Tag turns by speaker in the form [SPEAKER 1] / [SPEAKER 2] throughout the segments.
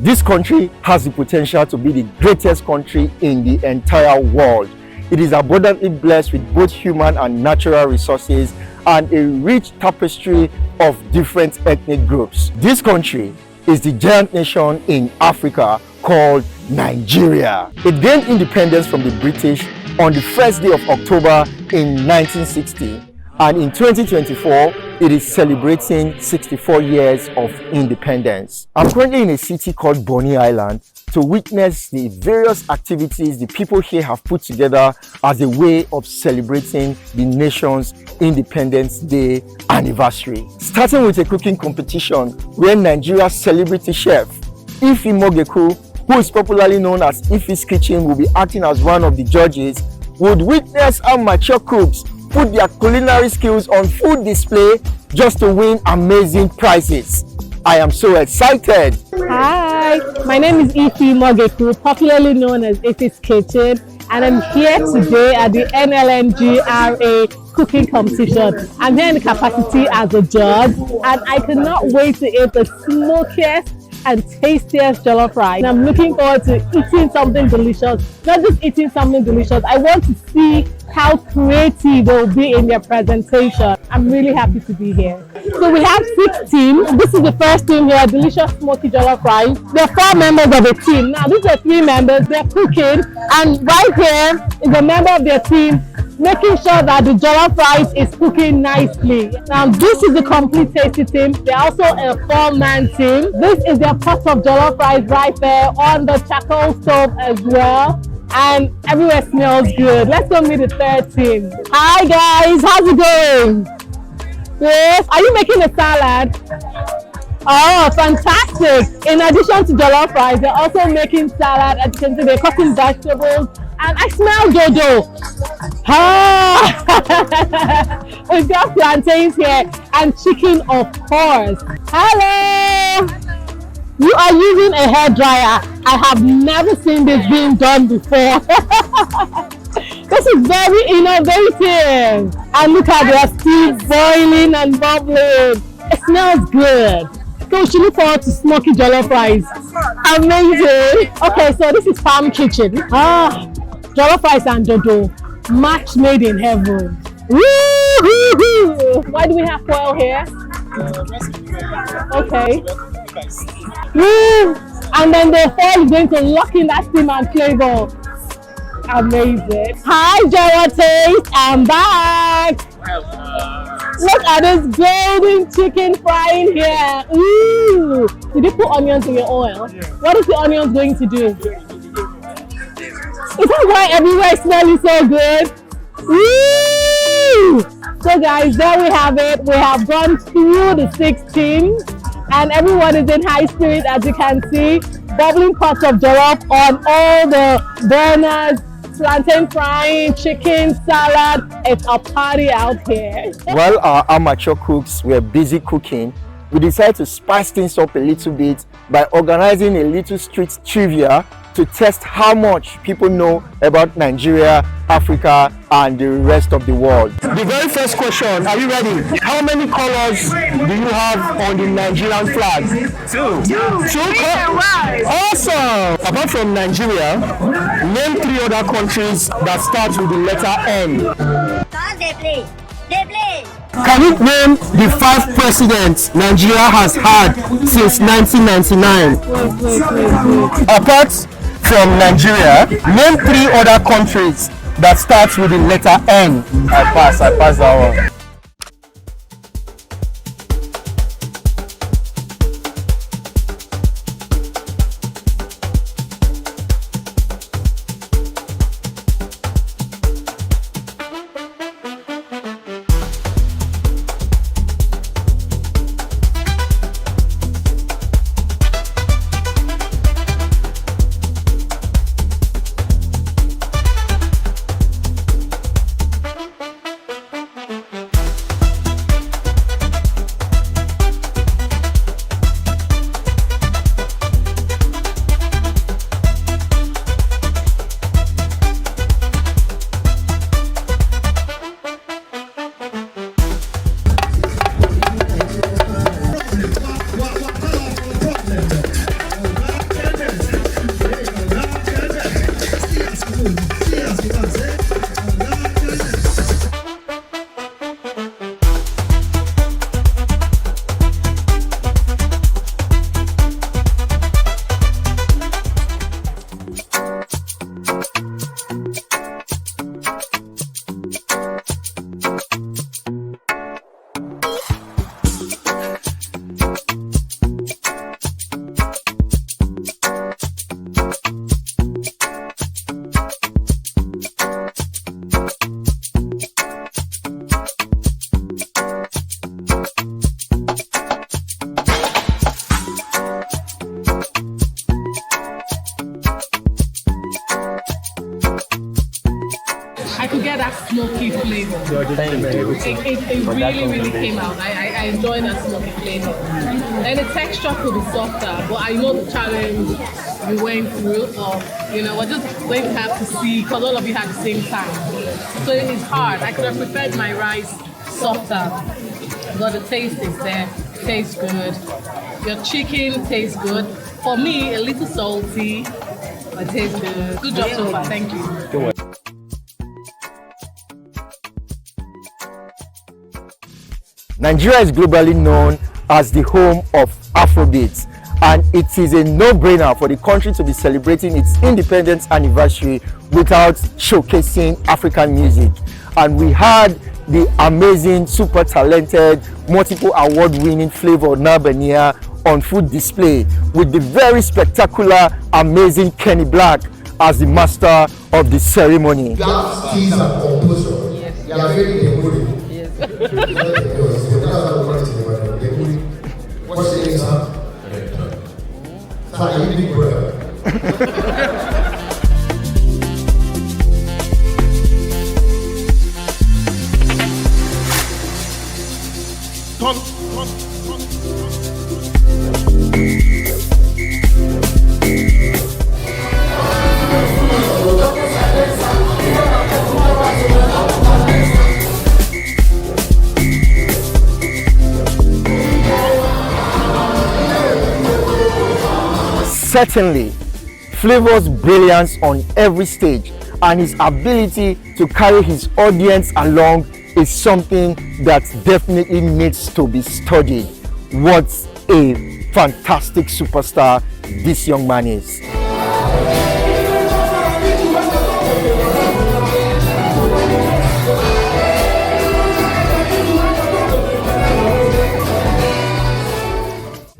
[SPEAKER 1] This country has the potential to be the greatest country in the entire world. It is abundantly blessed with both human and natural resources and a rich tapestry of different ethnic groups. This country is the giant nation in Africa called Nigeria. It gained independence from the British on the first day of October in 1960, and in 2024 it is celebrating 64 years of independence. I'm currently in a city called Bonny Island to witness the various activities the people here have put together as a way of celebrating the nation's Independence Day anniversary. Starting with a cooking competition where Nigeria's celebrity chef Ife Mogeku, who is popularly known as Ife's Kitchen, will be acting as one of the judges, would witness how mature cooks put their culinary skills on full display just to win amazing prizes. I am so excited.
[SPEAKER 2] Hi, my name is Ife Mogeku, popularly known as Ife's Kitchen, and I'm here today at the NLNG RA cooking competition. I'm here in the capacity as a judge, and I cannot wait to eat the smokiest and tastiest jollof rice. And I'm looking forward to eating something delicious. Not just eating something delicious, I want to see how creative they will be in their presentation. I'm really happy to be here. So we have 6 teams. This is the first team here, delicious smoky jollof rice. There are 4 members of the team. Now these are 3 members, they're cooking, and right here is a member of their team making sure that the jollof rice is cooking nicely. Now this is the complete tasty team. They're also a 4-man team. This is their pot of jollof rice right there on the charcoal stove as well. And everywhere smells good. Let's go meet the 3rd team. Hi guys, how's it going? Yes, are you making a salad? Oh, fantastic. In addition to jollof rice, they're also making salad. As you can see, they're cooking vegetables. And I smell dodo. Ah! We've got plantains here and chicken, of course. Hello! You are using a hair dryer. I have never seen this being done before. This is very innovative. And look at their steam boiling and bubbling. It smells good. So we should look forward to smoky jollof rice. Amazing. Okay, so this is farm kitchen. Jollof rice and dodo. Match made in heaven. Woo-hoo-hoo. Why do we have foil here? Okay. Woo! And then the foil is going to lock in that steam and flavor. Amazing. Hi, Jara Taste. I'm back. Look at this golden chicken frying here. Ooh! Did you put onions in your oil? What is the onions going to do? Is that why everywhere smells so good? Woo! So guys, there we have it. We have gone through the 6 teams and everyone is in high spirit, as you can see. Bubbling pots of jollof on all the burners, plantain frying, chicken, salad. It's a party out here.
[SPEAKER 1] While our amateur cooks were busy cooking, we decided to spice things up a little bit by organizing a little street trivia to test how much people know about Nigeria, Africa, and the rest of the world. The very first question, are you ready? How many colors do you have on the Nigerian flag? 2. 2 colors? Awesome! Apart from Nigeria, name 3 other countries that start with the letter N. Can you name the 5 presidents Nigeria has had since 1999? Apart from Nigeria, name 3 other countries that starts with the letter N. I pass that one.
[SPEAKER 2] smoky flavor. It really came out. I enjoyed that smoky flavor. And the texture could be softer, but I know the challenge you went through, or we're just going to have to see because all of you had the same time. So it's hard. I could have preferred my rice softer, but the taste is there. It tastes good. Your chicken tastes good. For me, a little salty, but it tastes good. Good job so far. Thank you.
[SPEAKER 1] Nigeria is globally known as the home of Afrobeats, and it is a no-brainer for the country to be celebrating its independence anniversary without showcasing African music. And we had the amazing, super talented, multiple award-winning Flavour here on full display with the very spectacular, amazing Kenny Blaq as the master of the ceremony.
[SPEAKER 3] Blaq is a composer. Yes. You are very good. Yes. What's the name, sir? Sorry, big brother.
[SPEAKER 1] Certainly, Flavour's brilliance on every stage and his ability to carry his audience along is something that definitely needs to be studied. What a fantastic superstar this young man is.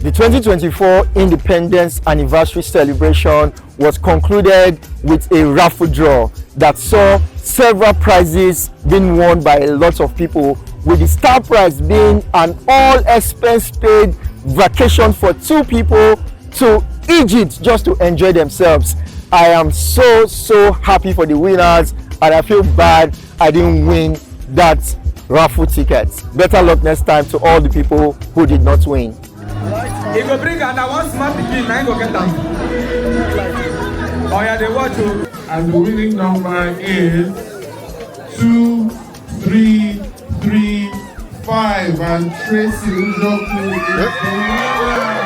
[SPEAKER 1] The 2024 Independence Anniversary celebration was concluded with a raffle draw that saw several prizes being won by a lot of people, with the star prize being an all-expense paid vacation for 2 people to Egypt just to enjoy themselves. I am so happy for the winners, and I feel bad I didn't win that raffle ticket. Better luck next time to all the people who did not win.
[SPEAKER 4] He go bring and one smart pikin, I go get them. Oh yeah, they watch you.
[SPEAKER 3] And the winning number is 2335, and Tracy Ujoku is the winner.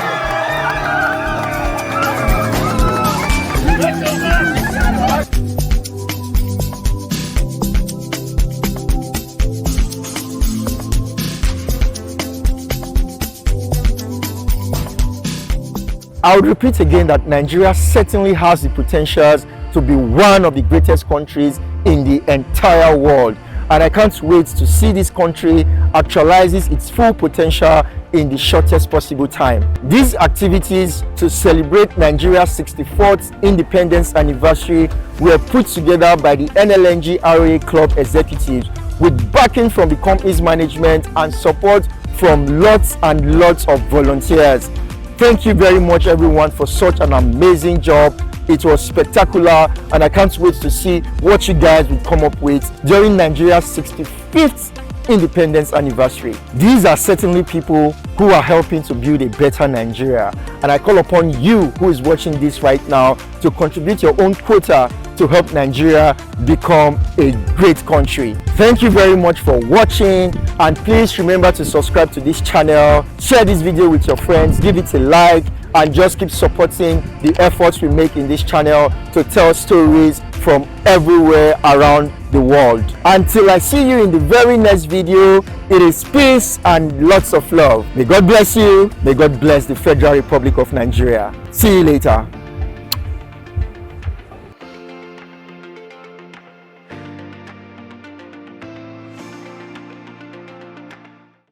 [SPEAKER 1] I would repeat again that Nigeria certainly has the potentials to be one of the greatest countries in the entire world, and I can't wait to see this country actualizes its full potential in the shortest possible time. These activities to celebrate Nigeria's 64th independence anniversary were put together by the NLNG RA club executives with backing from the company's management and support from lots and lots of volunteers. Thank you very much everyone for such an amazing job. It was spectacular, and I can't wait to see what you guys will come up with during Nigeria's 65th independence anniversary. These are certainly people who are helping to build a better Nigeria, and I call upon you who is watching this right now to contribute your own quota to help Nigeria become a great country. Thank you very much for watching, and please remember to subscribe to this channel, share this video with your friends, give it a like, and just keep supporting the efforts we make in this channel to tell stories from everywhere around the world. Until I see you in the very next video, it is peace and lots of love. May God bless you. May God bless the Federal Republic of Nigeria. See you later.